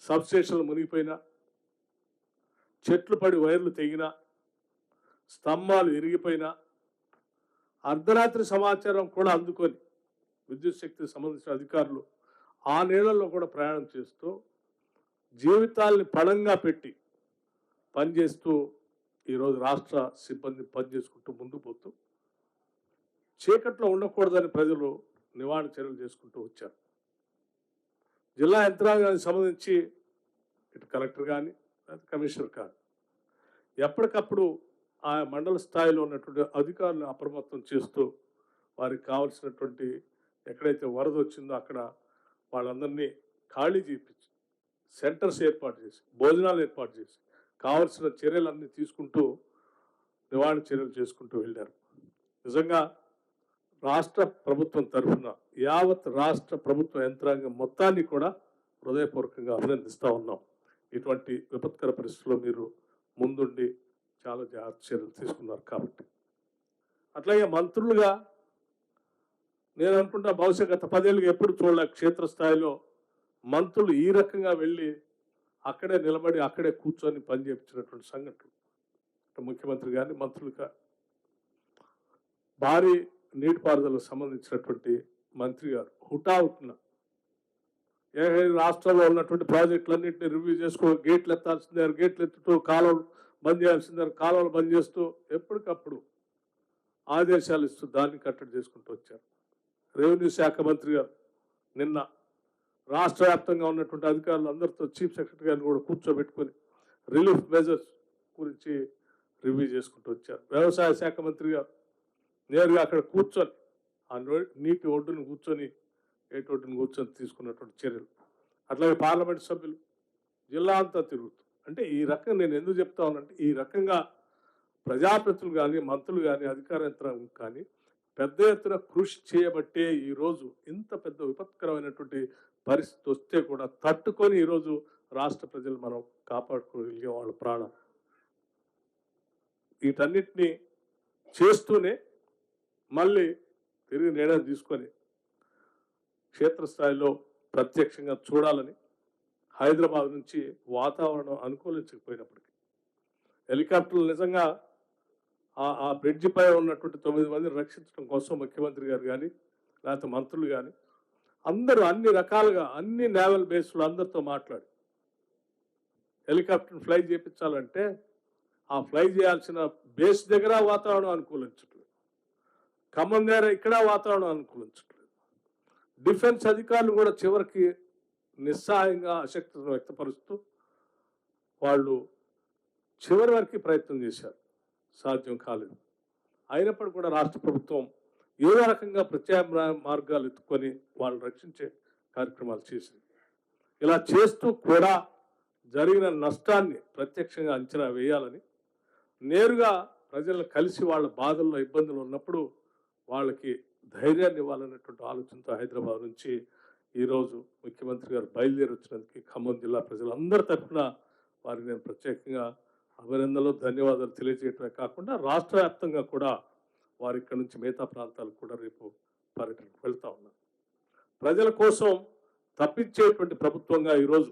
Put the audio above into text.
సబ్స్టేషన్లు మునిగిపోయినా, చెట్లు పడి వైర్లు తెగినా, స్తంభాలు ఇరిగిపోయినా అర్ధరాత్రి సమాచారం కూడా అందుకొని విద్యుత్ శక్తికి సంబంధించిన అధికారులు ఆ నీళ్ళల్లో కూడా ప్రయాణం చేస్తూ జీవితాల్ని పణంగా పెట్టి పనిచేస్తూ ఈరోజు రాష్ట్ర సిబ్బంది పనిచేసుకుంటూ ముందుకు పోతూ చీకట్లో ఉండకూడదని ప్రజలు నివారణ చర్యలు చేసుకుంటూ వచ్చారు. జిల్లా యంత్రాంగానికి సంబంధించి ఇటు కలెక్టర్ కానీ కమిషనర్ కానీ ఎప్పటికప్పుడు ఆ మండల స్థాయిలో ఉన్నటువంటి అధికారులను అప్రమత్తం చేస్తూ వారికి కావాల్సినటువంటి ఎక్కడైతే వరద వచ్చిందో అక్కడ వాళ్ళందరినీ ఖాళీ చేయించి సెంటర్స్ ఏర్పాటు చేసి భోజనాలు ఏర్పాటు చేసి కావాల్సిన చర్యలన్నీ తీసుకుంటూ నివారణ చర్యలు చేసుకుంటూ వెళ్ళారు. నిజంగా రాష్ట్ర ప్రభుత్వం తరఫున యావత్ రాష్ట్ర ప్రభుత్వ యంత్రాంగం మొత్తాన్ని కూడా హృదయపూర్వకంగా అభినందిస్తూ ఉన్నాం. ఇటువంటి విపత్కర పరిస్థితుల్లో మీరు ముందుండి చాలా జాగ్రత్త చర్యలు తీసుకున్నారు కాబట్టి. అట్లాగే మంత్రులుగా నేను అనుకుంటా బహుశా గత 10 ఏళ్ళుగా ఎప్పుడు చూడలే క్షేత్రస్థాయిలో మంత్రులు ఈ రకంగా వెళ్ళి అక్కడే నిలబడి అక్కడే కూర్చొని పనిచేయించినటువంటి సంఘటనలు. ముఖ్యమంత్రి కానీ మంత్రులుగా భారీ నీటిపారుదలకు సంబంధించినటువంటి మంత్రి గారు హుటాహుటిన రాష్ట్రంలో ఉన్నటువంటి ప్రాజెక్టులన్నింటినీ రివ్యూ చేసుకో, గేట్లు ఎత్తాల్సిందే, గేట్లు ఎత్తుతూ కాలువలు బంద్ చేయాల్సిందే, కాలువలు బంద్ చేస్తూ ఎప్పటికప్పుడు ఆదేశాలు ఇస్తూ దాన్ని కట్టడి చేసుకుంటూ వచ్చారు. రెవెన్యూ శాఖ మంత్రి గారు నిన్న రాష్ట్ర వ్యాప్తంగా ఉన్నటువంటి అధికారులు అందరితో చీఫ్ సెక్రటరీ గారిని కూడా కూర్చోబెట్టుకొని రిలీఫ్ మెజర్స్ గురించి రివ్యూ చేసుకుంటూ వచ్చారు. వ్యవసాయ శాఖ మంత్రి గారు నేరుగా అక్కడ కూర్చొని ఆ నీటి ఒడ్డును కూర్చొని ఒడ్డును కూర్చొని తీసుకున్నటువంటి చర్యలు. అట్లాగే పార్లమెంట్ సభ్యులు జిల్లా అంతా తిరుగుతూ, అంటే ఈ రకంగా నేను ఎందుకు చెప్తా ఉన్నానంటే ఈ రకంగా ప్రజాప్రతినిధులు కానీ మంత్రులు కానీ అధికార యంత్రాంగం కానీ పెద్ద ఎత్తున కృషి చేయబట్టే ఈరోజు ఇంత పెద్ద విపత్కరమైనటువంటి పరిస్థితి వస్తే కూడా తట్టుకొని ఈరోజు రాష్ట్ర ప్రజలు మనం కాపాడుకోగలిగే వాళ్ళ ప్రాణం. వీటన్నిటినీ చేస్తూనే మళ్ళీ తిరిగి నిర్ణయం తీసుకొని క్షేత్రస్థాయిలో ప్రత్యక్షంగా చూడాలని హైదరాబాద్ నుంచి వాతావరణం అనుకూలించకపోయినప్పటికీ హెలికాప్టర్లు నిజంగా ఆ బ్రిడ్జి పై ఉన్నటువంటి 9 మందిని రక్షించడం కోసం ముఖ్యమంత్రి గారు కానీ లేకపోతే మంత్రులు కానీ అందరూ అన్ని రకాలుగా అన్ని నేవల్ బేస్లు అందరితో మాట్లాడి హెలికాప్టర్ ఫ్లై చేయించాలంటే ఆ ఫ్లై చేయాల్సిన బేస్ దగ్గర వాతావరణం అనుకూలించట్లేదు, ఖమ్మం దగ్గర ఇక్కడ వాతావరణం అనుకూలించట్లేదు. డిఫెన్స్ అధికారులు కూడా చివరికి నిస్సహాయంగా అశక్తిని వ్యక్తపరుస్తూ వాళ్ళు చివరి వరకు ప్రయత్నం చేశారు, సాధ్యం కాలేదు. అయినప్పటికీ కూడా రాష్ట్ర ప్రభుత్వం ఏదో రకంగా ప్రత్యామ్నాయ మార్గాలు ఎత్తుకొని వాళ్ళని రక్షించే కార్యక్రమాలు చేసింది. ఇలా చేస్తూ కూడా జరిగిన నష్టాన్ని ప్రత్యక్షంగా అంచనా వేయాలని నేరుగా ప్రజలను కలిసి వాళ్ళ బాధల్లో ఇబ్బందులు ఉన్నప్పుడు వాళ్ళకి ధైర్యాన్ని ఇవ్వాలన్నటువంటి ఆలోచనతో హైదరాబాద్ నుంచి ఈరోజు ముఖ్యమంత్రి గారు బయలుదేరి వచ్చినందుకు ఖమ్మం జిల్లా ప్రజలందరి తరఫున వారికి నేను ప్రత్యేకంగా అభినందనలు ధన్యవాదాలు తెలియజేయటమే కాకుండా రాష్ట్ర వ్యాప్తంగా కూడా వారి ఇక్కడ నుంచి మిగతా ప్రాంతాలకు కూడా రేపు పర్యటనకు వెళ్తా ఉన్నారు. ప్రజల కోసం తప్పించేటువంటి ప్రభుత్వంగా ఈరోజు